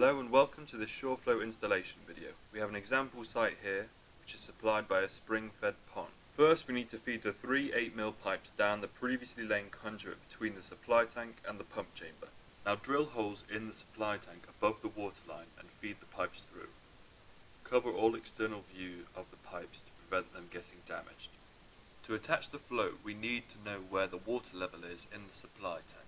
Hello and welcome to this Sureflow installation video. We have an example site here which is supplied by a spring-fed pond. First we need to feed the three 8mm pipes down the previously laid conduit between the supply tank and the pump chamber. Now drill holes in the supply tank above the water line and feed the pipes through. Cover all external view of the pipes to prevent them getting damaged. To attach the float we need to know where the water level is in the supply tank.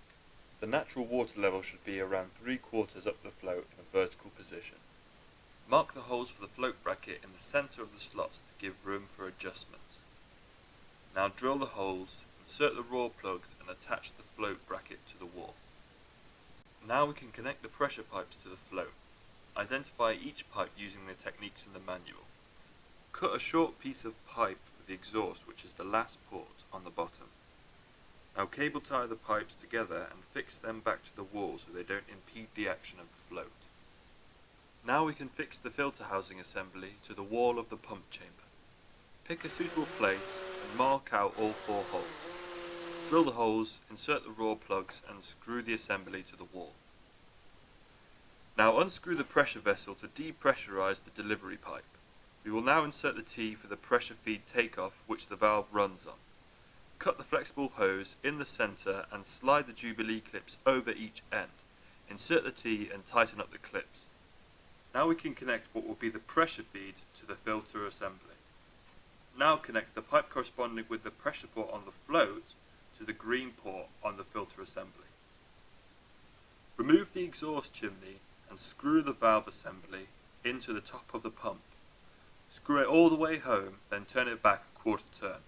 The natural water level should be around 3/4 up the float in a vertical position. Mark the holes for the float bracket in the centre of the slots to give room for adjustments. Now drill the holes, insert the raw plugs and attach the float bracket to the wall. Now we can connect the pressure pipes to the float. Identify each pipe using the techniques in the manual. Cut a short piece of pipe for the exhaust, which is the last port on the bottom. Now cable tie the pipes together and fix them back to the wall so they don't impede the action of the float. Now we can fix the filter housing assembly to the wall of the pump chamber. Pick a suitable place and mark out all 4 holes. Drill the holes, insert the raw plugs and screw the assembly to the wall. Now unscrew the pressure vessel to depressurize the delivery pipe. We will now insert the T for the pressure feed takeoff which the valve runs on. Cut the flexible hose in the centre and slide the Jubilee clips over each end. Insert the T and tighten up the clips. Now we can connect what will be the pressure feed to the filter assembly. Now connect the pipe corresponding with the pressure port on the float to the green port on the filter assembly. Remove the exhaust chimney and screw the valve assembly into the top of the pump. Screw it all the way home, then turn it back a 1/4 turn.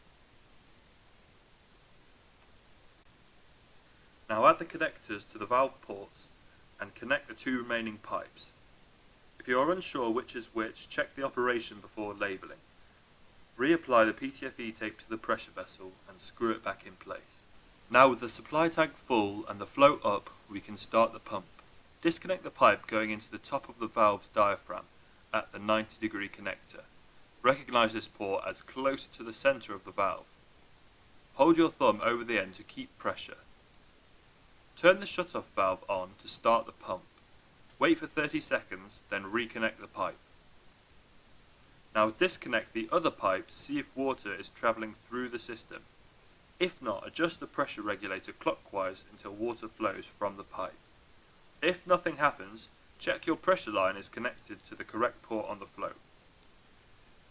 Now add the connectors to the valve ports and connect the 2 remaining pipes. If you are unsure which is which, check the operation before labelling. Reapply the PTFE tape to the pressure vessel and screw it back in place. Now with the supply tank full and the float up, we can start the pump. Disconnect the pipe going into the top of the valve's diaphragm at the 90° connector. Recognise this port as closer to the centre of the valve. Hold your thumb over the end to keep pressure. Turn the shutoff valve on to start the pump. Wait for 30 seconds, then reconnect the pipe. Now disconnect the other pipe to see if water is travelling through the system. If not, adjust the pressure regulator clockwise until water flows from the pipe. If nothing happens, check your pressure line is connected to the correct port on the float.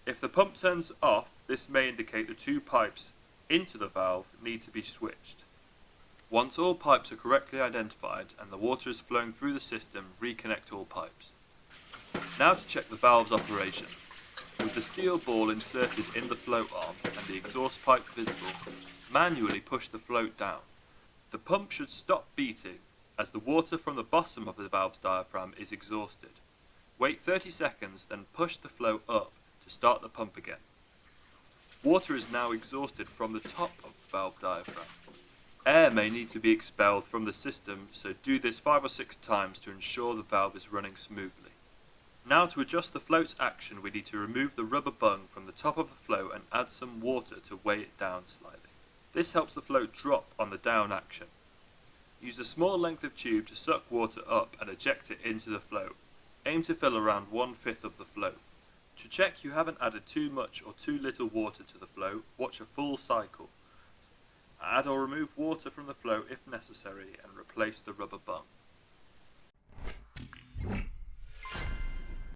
If the pump turns off, this may indicate the 2 pipes into the valve need to be switched. Once all pipes are correctly identified and the water is flowing through the system, reconnect all pipes. Now to check the valve's operation. With the steel ball inserted in the float arm and the exhaust pipe visible, manually push the float down. The pump should stop beating as the water from the bottom of the valve's diaphragm is exhausted. Wait 30 seconds, then push the flow up to start the pump again. Water is now exhausted from the top of the valve diaphragm. Air may need to be expelled from the system, so do this 5 or 6 times to ensure the valve is running smoothly. Now to adjust the float's action, we need to remove the rubber bung from the top of the float and add some water to weigh it down slightly. This helps the float drop on the down action. Use a small length of tube to suck water up and eject it into the float. Aim to fill around 1/5 of the float. To check you haven't added too much or too little water to the float, watch a full cycle. Add or remove water from the float if necessary and replace the rubber bung.